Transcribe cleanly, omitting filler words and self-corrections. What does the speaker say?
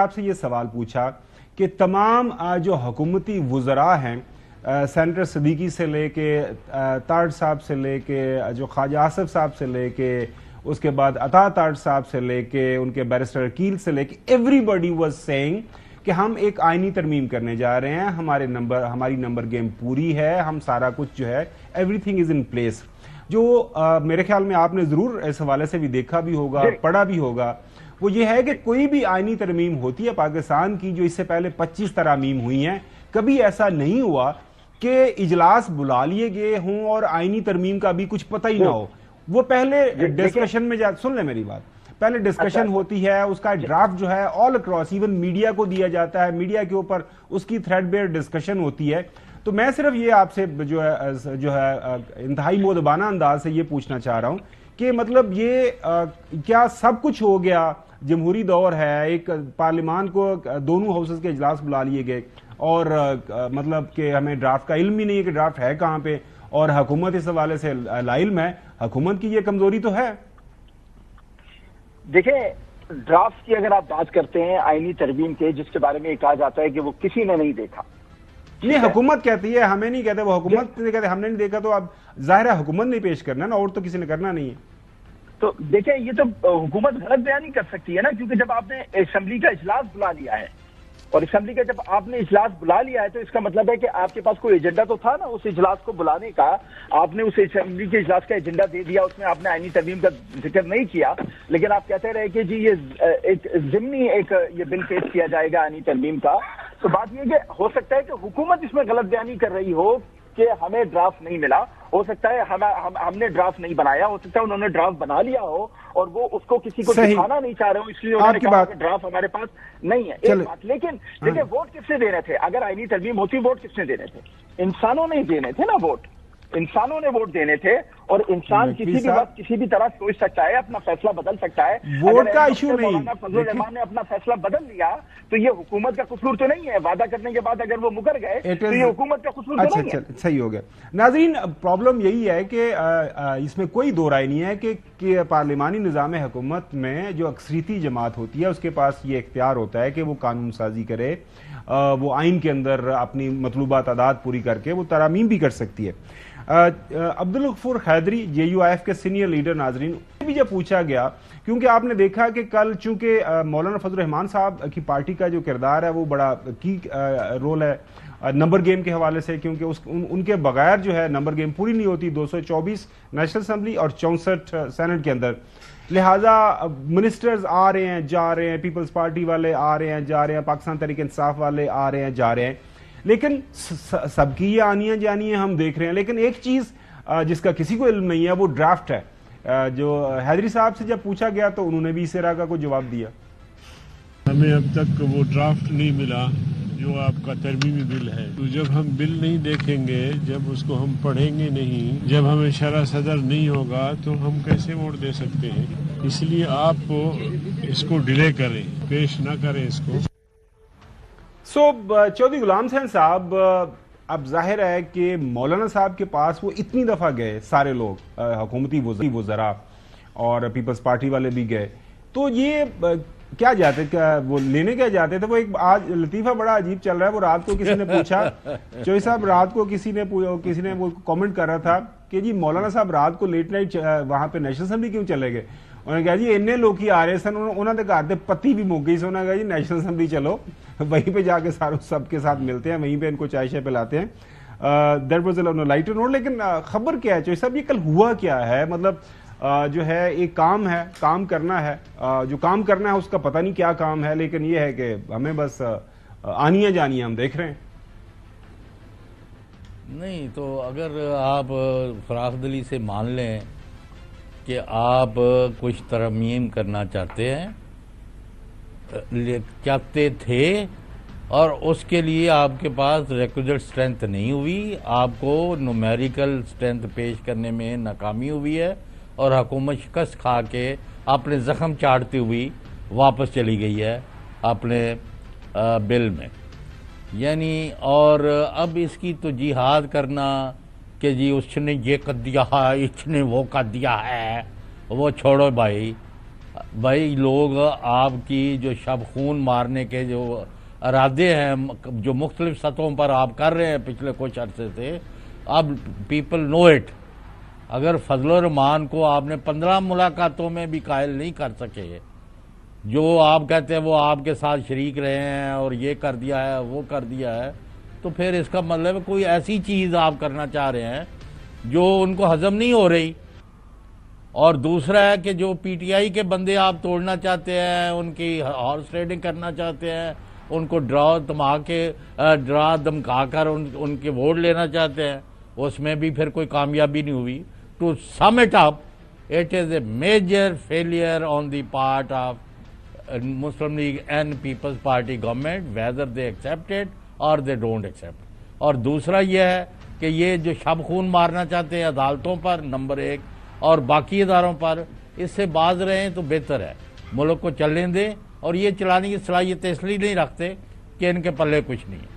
آپ سے یہ سوال پوچھا کہ تمام جو حکومتی وزراء ہیں سینیٹر صدیقی سے لے کے تارڑ صاحب سے لے کے جو خواجہ آصف صاحب سے لے کے اس کے بعد عطا تارڑ صاحب سے لے کے ان کے بیرسٹر عقیل سے لے کے ایوری باڈی واز سیئنگ کہ ہم ایک آئینی ترمیم کرنے جا رہے ہیں, ہماری نمبر گیم پوری ہے, ہم سارا کچھ جو ہے every thing is in place. جو میرے خیال میں آپ نے ضرور اس حوالے سے بھی دیکھا بھی ہوگا, پڑھا بھی ہوگا, وہ یہ ہے کہ کوئی بھی آئینی ترمیم ہوتی ہے پاکستان کی, جو اس سے پہلے 25 ترامیم ہوئی ہیں, کبھی ایسا نہیں ہوا کہ اجلاس بلا لیے گئے ہوں اور آئینی ترمیم کا بھی کچھ پتہ ہی نہ ہو. وہ پہلے ڈسکشن میں سن لیں میری بات, پہلے ڈسکشن ہوتی ہے, اس کا ڈرافٹ جو ہے آل اکراس ایون میڈیا کو دیا جاتا ہے, میڈیا کے اوپر اس کی تھریڈ بیئر ڈسکشن ہوتی ہے. تو میں صرف یہ آپ سے جو ہے انتہائی مؤدبانہ انداز سے یہ پوچھنا چاہ رہا ہوں کہ مطلب یہ کیا سب کچھ ہو گیا, جمہوری دور ہے, ایک پارلیمان کو دونوں ہاؤسز کے اجلاس بلا لیے گئے اور مطلب کہ ہمیں ڈرافٹ کا علم ہی نہیں ہے کہ ڈرافٹ ہے کہاں پہ, اور حکومت اس حوالے سے لا علم ہے. حکومت کی یہ کمزوری تو ہے. دیکھیں, ڈرافٹ کی اگر آپ بات کرتے ہیں آئینی ترمیم کے, جس کے بارے میں کہا جاتا ہے کہ وہ کسی نے نہیں دیکھا, نہیں حکومت کہتی ہے, ہمیں نہیں کہتے, وہ حکومت کہتے ہم نے نہیں دیکھا, تو اب ظاہر ہے حکومت نہیں پیش کرنا نا, اور تو کسی نے کرنا نہیں ہے. تو دیکھیں یہ تو حکومت غلط بیانی کر سکتی ہے نا, کیونکہ جب آپ نے اسمبلی کا اجلاس بلا لیا ہے, اور اسمبلی کا جب آپ نے اجلاس بلا لیا ہے تو اس کا مطلب ہے کہ آپ کے پاس کوئی ایجنڈا تو تھا نا اس اجلاس کو بلانے کا. آپ نے اس اسمبلی کے اجلاس کا ایجنڈا دے دیا, اس میں آپ نے آئینی ترمیم کا ذکر نہیں کیا, لیکن آپ کہتے رہے کہ جی یہ ایک ضمنی یہ بل پیش کیا جائے گا آئینی ترمیم کا. تو بات یہ کہ ہو سکتا ہے کہ حکومت اس میں غلط بیانی کر رہی ہو کہ ہمیں ڈرافٹ نہیں ملا, ہو سکتا ہے ہم نے ڈرافٹ نہیں بنایا, ہو سکتا ہے انہوں نے ڈرافٹ بنا لیا ہو اور وہ اس کو کسی کو دکھانا نہیں چاہ رہے ہو, اس لیے انہوں نے کہا کہ ڈرافٹ ہمارے پاس نہیں ہے. ایک بات, لیکن دیکھیں ووٹ کس نے دینے تھے؟ اگر آئینی ترمیم ہوتی ووٹ کس نے دینے تھے؟ انسانوں نے دینے تھے نا ووٹ, انسانوں نے ووٹ دینے تھے, اور انسان کسی بھی وقت کسی بھی طرح سوچ سکتا ہے, اپنا فیصلہ بدل سکتا ہے. ووٹ کا ایشو نہیں. مولانا فضل الرحمان نے اپنا فیصلہ بدل لیا تو یہ حکومت کا قصور تو نہیں ہے. وعدہ کرنے کے بعد اگر وہ مکر گئے تو یہ حکومت کا قصور تو نہیں ہے. صحیح ہو گیا. ناظرین, پرابلم یہی ہے کہ اس میں کوئی دو رائے نہیں ہے کہ پارلیمانی نظام حکومت میں جو اکثریتی جماعت ہوتی ہے اس کے پاس یہ اختیار ہوتا ہے کہ وہ قانون سازی کرے, وہ آئین کے اندر اپنی مطلوبہ تعداد پوری کر کے وہ ترامیم بھی کر سکتی ہے. عبدالغفور حیدری JUIF کے سینئر لیڈر, ناظرین, بھی جب پوچھا گیا, کیونکہ آپ نے دیکھا کہ کل چونکہ مولانا فضل الرحمان صاحب کی پارٹی کا جو کردار ہے وہ بڑا کی رول ہے نمبر گیم کے حوالے سے, کیونکہ ان کے بغیر جو ہے نمبر گیم پوری نہیں ہوتی, 224 نیشنل اسمبلی اور 64 سینٹ کے اندر. لہٰذا منسٹرز آ رہے ہیں جا رہے ہیں, پیپلز پارٹی والے آ رہے ہیں جا رہے ہیں, پاکستان تحریک انصاف والے آ رہے ہیں جا رہے ہیں, لیکن سب کی یہ آنیاں جانیاں ہم دیکھ رہے ہیں. لیکن ایک چیز جس کا کسی کو علم نہیں ہے وہ ڈرافٹ ہے. جو حیدری صاحب سے جب پوچھا گیا تو انہوں نے بھی اس طرح کا کوئی جواب دیا. ہمیں اب تک وہ ڈرافٹ نہیں ملا جو آپ کا ترمیمی بل ہے. تو جب ہم بل نہیں دیکھیں گے, جب اس کو ہم پڑھیں گے نہیں, جب ہمیں شرح صدر نہیں ہوگا تو ہم کیسے ووٹ دے سکتے ہیں؟ اس لیے آپ اس کو ڈیلے کریں, پیش نہ کریں اس کو. چودھری غلام حسین صاحب, اب ظاہر ہے کہ مولانا صاحب کے پاس وہ اتنی دفعہ گئے, سارے لوگ حکومتی وزراء اور پیپلز پارٹی والے بھی گئے, تو یہ کیا جاتے, وہ لینے کیا جاتے تھے؟ وہ ایک آج لطیفہ بڑا عجیب چل رہا ہے. وہ رات کو کسی نے پوچھا, چوہدری صاحب رات کو کسی نے وہ کامنٹ کر رہا تھا کہ جی مولانا صاحب رات کو لیٹ نائٹ وہاں پہ نیشنل اسمبلی کیوں چلے گئے؟ انہوں نے کہا جی اتنے لوگ ہی آ رہے سن, انہوں نے کہا تھے پتی بھی مک گئی, انہوں نے کہا جی نیشنل اسمبلی چلو, وہیں پہ جا کے سب کے ساتھ ملتے ہیں, وہیں پہ ان کو چائے شائے پلاتے ہیں. That was a lighter note. لیکن خبر کیا ہے چوہدری صاحب, یہ کل ہوا کیا ہے؟ مطلب جو ہے ایک کام ہے, کام کرنا ہے, جو کام کرنا ہے اس کا پتہ نہیں کیا کام ہے, لیکن یہ ہے کہ ہمیں بس آنیاں جانیاں ہم دیکھ رہے ہیں. نہیں تو اگر آپ فراخ دلی سے مان لیں کہ آپ کچھ ترمیم کرنا چاہتے تھے اور اس کے لیے آپ کے پاس ریکوزٹ اسٹرینتھ نہیں ہوئی, آپ کو نومیریکل اسٹرینتھ پیش کرنے میں ناکامی ہوئی ہے, اور حکومت شکست کھا کے اپنے زخم چاڑتی ہوئی واپس چلی گئی ہے اپنے بل میں. یعنی اور اب اس کی تو جہاد کرنا کہ جی اس نے یہ کر دیا ہے, اس نے وہ کر دیا ہے, وہ چھوڑو بھائی. بھائی لوگ آپ کی جو شب خون مارنے کے جو ارادے ہیں جو مختلف سطحوں پر آپ کر رہے ہیں پچھلے کچھ عرصے سے، اب پیپل نو اٹ. اگر فضل الرحمان کو آپ نے 15 ملاقاتوں میں بھی قائل نہیں کر سکے، جو آپ کہتے ہیں وہ آپ کے ساتھ شریک رہے ہیں اور یہ کر دیا ہے وہ کر دیا ہے، تو پھر اس کا مطلب کوئی ایسی چیز آپ کرنا چاہ رہے ہیں جو ان کو ہضم نہیں ہو رہی. اور دوسرا ہے کہ جو پی ٹی آئی کے بندے آپ توڑنا چاہتے ہیں، ان کی ہارس ریڈنگ کرنا چاہتے ہیں، ان کو ڈرا دمکا کر ان کے ووٹ لینا چاہتے ہیں، اس میں بھی پھر کوئی کامیابی نہیں ہوئی. To sum it up, it is a major failure on the part of Muslim League and Peoples Party government, whether they accept it or they don't accept. اور دوسرا یہ ہے کہ یہ جو شب خون مارنا چاہتے ہیں عدالتوں پر، نمبر 1، اور باقی اداروں پر، اس سے باز رہیں تو بہتر ہے. ملک کو چلنے دیں، اور یہ چلانے کی صلاحیت اس لیے نہیں رکھتے کہ ان کے پلے کچھ نہیں ہے.